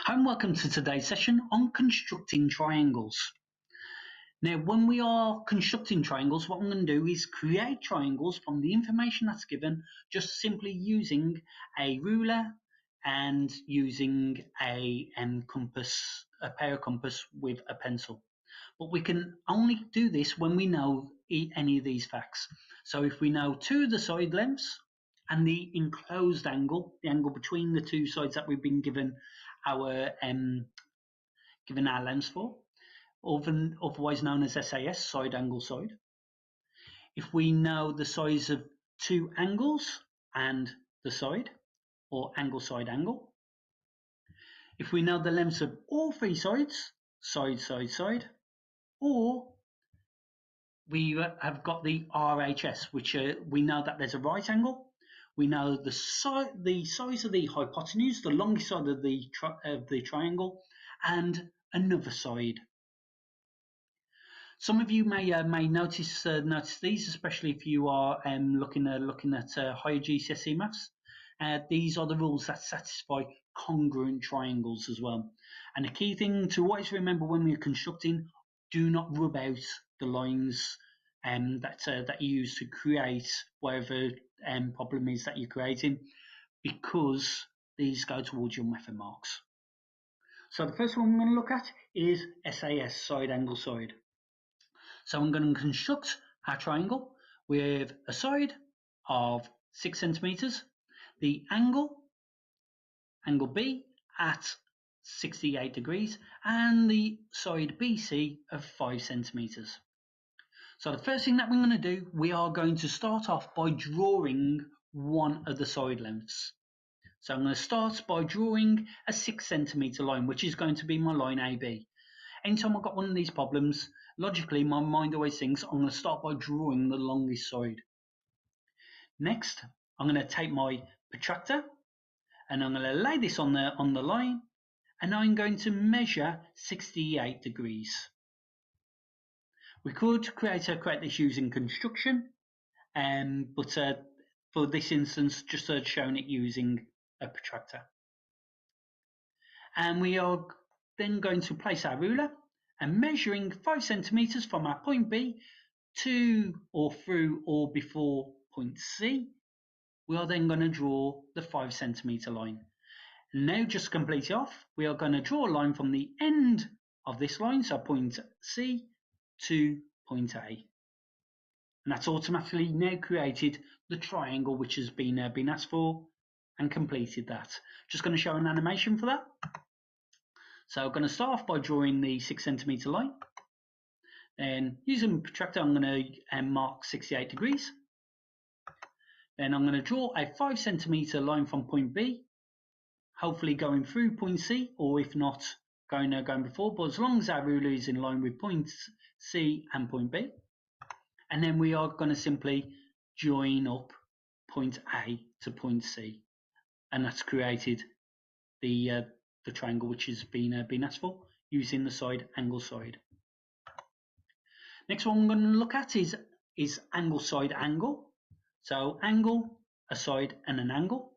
Hi and welcome to today's session on constructing triangles. Now, when we are constructing triangles, what I'm going to do is create triangles from the information that's given, just simply using a ruler and using a pair of compass with a pencil. But we can only do this when we know any of these facts. So if we know two of the side lengths and the enclosed angle, the angle between the two sides that we've been given our lengths for, otherwise known as SAS, side angle side. If we know the size of two angles and the side, or angle side angle. If we know the lengths of all three sides, side side side, or we have got the RHS, which we know that there's a right angle. We know the size of the hypotenuse, the longest side of the triangle, and another side. Some of you may notice these, especially if you are looking at higher GCSE maths. These are the rules that satisfy congruent triangles as well. And the key thing to always remember when we're constructing: do not rub out the lines that you use to create whatever problem is that you're creating, because these go towards your method marks. So the first one I'm going to look at is SAS, side angle side. So I'm going to construct our triangle with a side of 6 centimeters, the angle B at 68 degrees, and the side BC of 5 centimeters. So the first thing that we're going to do, we are going to start off by drawing one of the side lengths. So I'm going to start by drawing a 6 centimeter line, which is going to be my line AB. Anytime I've got one of these problems, logically my mind always thinks I'm going to start by drawing the longest side. Next, I'm going to take my protractor and I'm going to lay this on the line, and I'm going to measure 68 degrees. We could create this using construction, but for this instance, just showing it using a protractor. And we are then going to place our ruler and measuring 5 centimeters from our point B to or through or before point C, we are then going to draw the 5 centimeter line. Now, just to complete it off, we are going to draw a line from the end of this line, so point C to point A. And that's automatically now created the triangle which has been asked for, and completed that. Just going to show an animation for that. So I'm going to start off by drawing the 6 centimeter line. Then using the protractor, I'm going to mark 68 degrees. Then I'm going to draw a 5 centimeter line from point B, hopefully going through point C, or if not, going before, but as long as our ruler is in line with point C and point B. And then we are going to simply join up point A to point C, and that's created the triangle which has been asked for using the side angle side. Next one I'm going to look at is angle side angle. So angle, a side and an angle.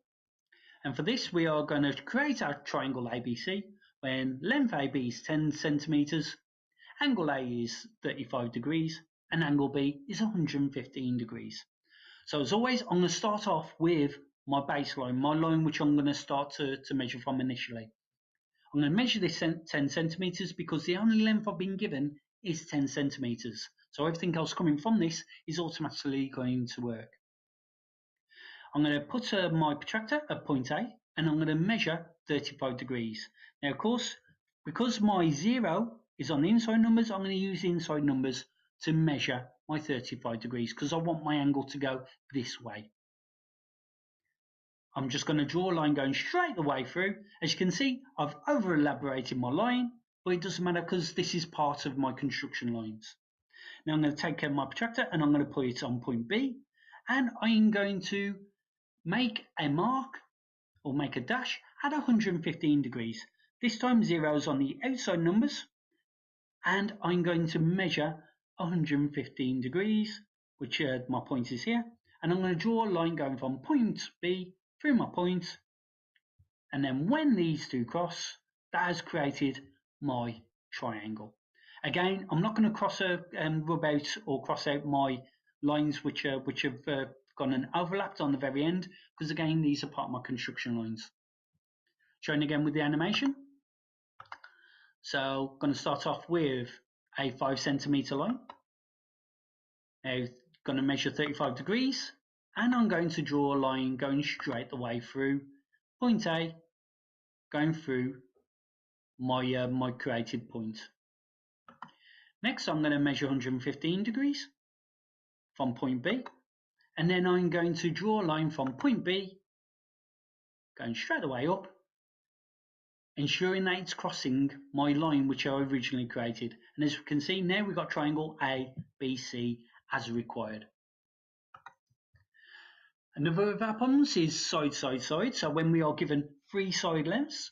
And for this we are going to create our triangle ABC when length AB is 10 centimeters, angle A is 35 degrees, and angle B is 115 degrees. So as always, I'm going to start off with my baseline, my line which I'm going to start to measure from initially. I'm going to measure this 10 centimeters because the only length I've been given is 10 centimeters. So everything else coming from this is automatically going to work. I'm going to put my protractor at point A, and I'm going to measure 35 degrees. Now, of course, because my 0 is on the inside numbers, I'm going to use the inside numbers to measure my 35 degrees because I want my angle to go this way. I'm just going to draw a line going straight the way through. As you can see, I've over elaborated my line, but it doesn't matter because this is part of my construction lines. Now I'm going to take my protractor and I'm going to put it on point B, and I'm going to make a mark or make a dash at 115 degrees. This time 0 is on the outside numbers, and I'm going to measure 115 degrees, which my point is here, and I'm going to draw a line going from point B through my point, and then when these two cross, that has created my triangle. Again, I'm not going to rub out or cross out my lines which have gone and overlapped on the very end, because again, these are part of my construction lines. Showing again with the animation. So, going to start off with a 5 centimeter line. Now, going to measure 35 degrees, and I'm going to draw a line going straight the way through point A, going through my my created point. Next, I'm going to measure 115 degrees from point B, and then I'm going to draw a line from point B, going straight the way up, ensuring that it's crossing my line which I originally created. And as we can see, now we've got triangle ABC as required. Another of our problems is side, side, side. So when we are given 3 side lengths,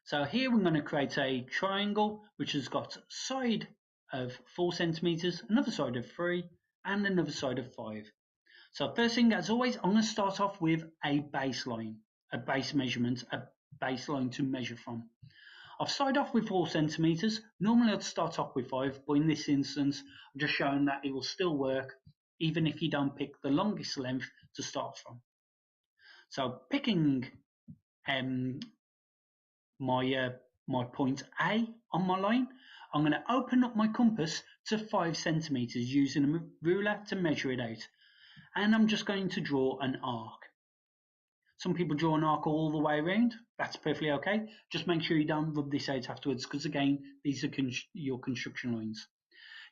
so here we're going to create a triangle which has got side of 4 centimeters, another side of 3, and another side of 5. So first thing, as always, I'm going to start off with a baseline, a base measurement, a baseline to measure from. I've started off with 4 centimeters. Normally I'd start off with 5, but in this instance, I'm just showing that it will still work even if you don't pick the longest length to start from. So picking my point A on my line, I'm going to open up my compass to 5 centimeters using a ruler to measure it out. And I'm just going to draw an arc. Some people draw an arc all the way around. That's perfectly okay. Just make sure you don't rub this out afterwards, because again, these are your construction lines.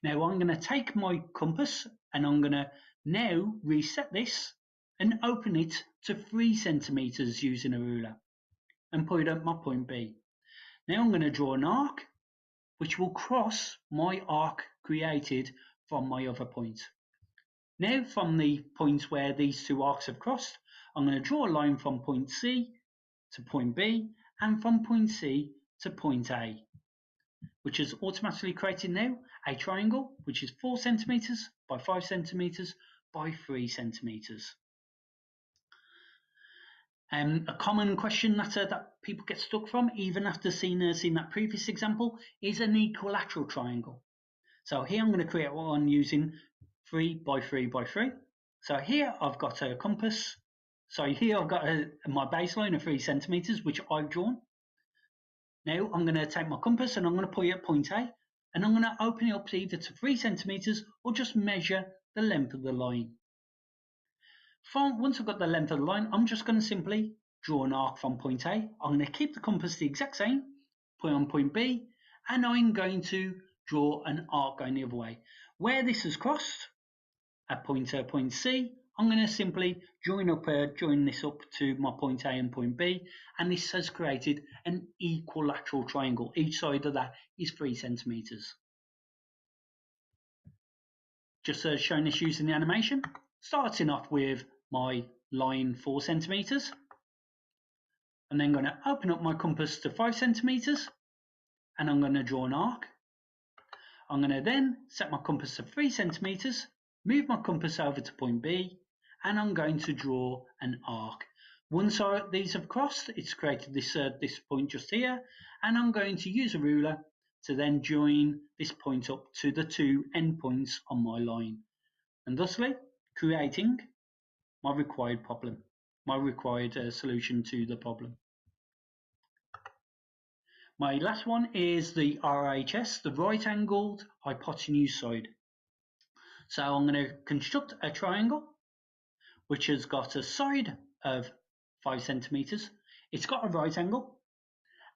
Now I'm going to take my compass and I'm going to now reset this and open it to 3 centimeters using a ruler and put it at my point B. Now I'm going to draw an arc which will cross my arc created from my other point. Now from the point where these 2 arcs have crossed, I'm going to draw a line from point C to point B and from point C to point A, which has automatically created now a triangle which is 4 centimeters by 5 centimeters by 3 centimeters. A common question that people get stuck from, even after seeing that previous example, is an equilateral triangle. So here I'm going to create one using 3 by 3 by 3. So here I've got a compass. So here I've got my baseline of 3 centimeters, which I've drawn. Now I'm going to take my compass and I'm going to put it at point A, and I'm going to open it up to either to 3 centimeters or just measure the length of the line. Once I've got the length of the line, I'm just going to simply draw an arc from point A. I'm going to keep the compass the exact same, put it on point B, and I'm going to draw an arc going the other way. Where this has crossed, at point C, I'm going to simply join this up to my point A and point B, and this has created an equilateral triangle. Each side of that is 3 centimeters. Just showing this using the animation, starting off with my line 4 centimeters, and then going to open up my compass to 5 centimeters, and I'm going to draw an arc. I'm going to then set my compass to 3 centimeters, move my compass over to point B, and I'm going to draw an arc. Once these have crossed, it's created this point just here, and I'm going to use a ruler to then join this point up to the 2 endpoints on my line, and thusly creating my required problem, my required solution to the problem. My last one is the RHS, the right angled hypotenuse side. So I'm going to construct a triangle which has got a side of 5 centimeters. It's got a right angle,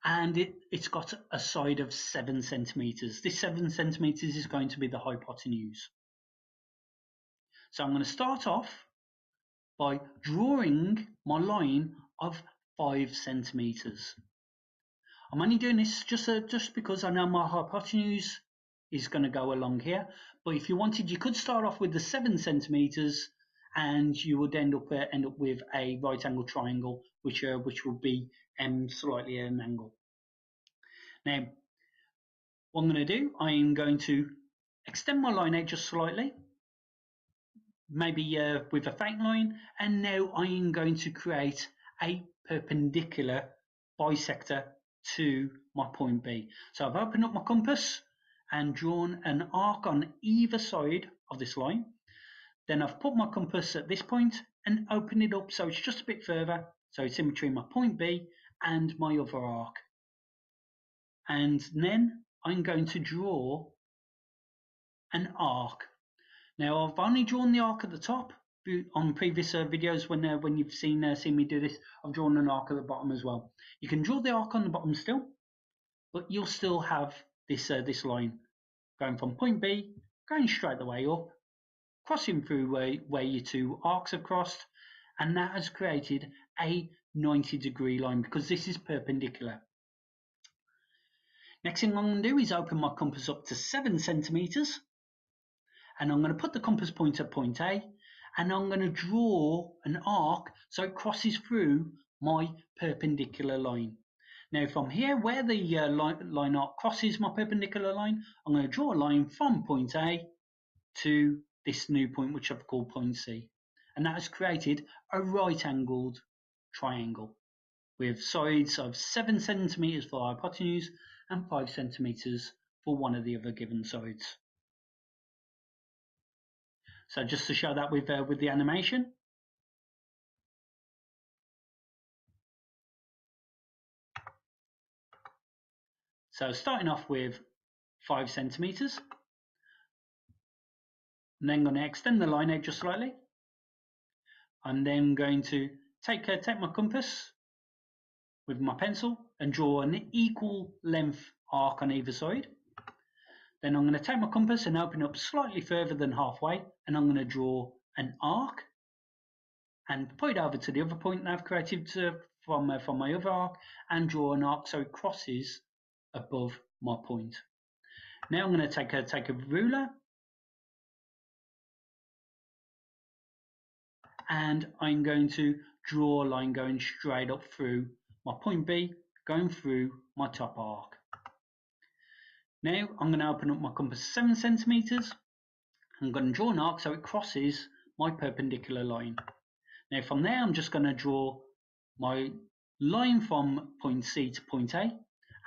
and it's got a side of 7 centimeters. This 7 centimeters is going to be the hypotenuse. So I'm going to start off by drawing my line of 5 centimeters. I'm only doing this just because I know my hypotenuse is going to go along here, but if you wanted, you could start off with the 7 centimeters, and you would end up with a right angle triangle, which will be slightly at an angle. Now, what I'm going to do, I am going to extend my line out just slightly, maybe with a faint line, and now I am going to create a perpendicular bisector to my point B. So I've opened up my compass and drawn an arc on either side of this line. Then I've put my compass at this point and opened it up so it's just a bit further, so it's in between my point B and my other arc. And then I'm going to draw an arc. Now I've only drawn the arc at the top. On previous videos when you've seen me do this, I've drawn an arc at the bottom as well. You can draw the arc on the bottom still, but you'll still have this line going from point B, going straight the way up, crossing through where your two arcs have crossed, and that has created a 90-degree line because this is perpendicular. Next thing I'm going to do is open my compass up to 7 centimeters, and I'm going to put the compass point at point A, and I'm going to draw an arc so it crosses through my perpendicular line. Now from here, where the line arc crosses my perpendicular line, I'm going to draw a line from point A to this new point, which I've called point C. And that has created a right-angled triangle with sides of 7 centimeters for hypotenuse and 5 centimeters for one of the other given sides. So just to show that with the animation. So starting off with 5 centimeters, and then going to extend the line out just slightly. I'm then going to take my compass with my pencil and draw an equal length arc on either side. Then I'm going to take my compass and open up slightly further than halfway, and I'm going to draw an arc and put it over to the other point that I've created from my other arc, and draw an arc so it crosses above my point. Now I'm going to take a ruler and I'm going to draw a line going straight up through my point B, going through my top arc. Now I'm going to open up my compass 7 centimeters. I'm going to draw an arc so it crosses my perpendicular line. Now from there I'm just going to draw my line from point C to point A,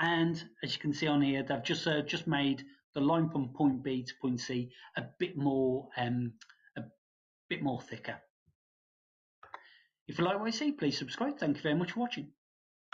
and as you can see on here, they've just made the line from point B to point C a bit more thicker. If you like what you see, please subscribe. Thank you very much for watching.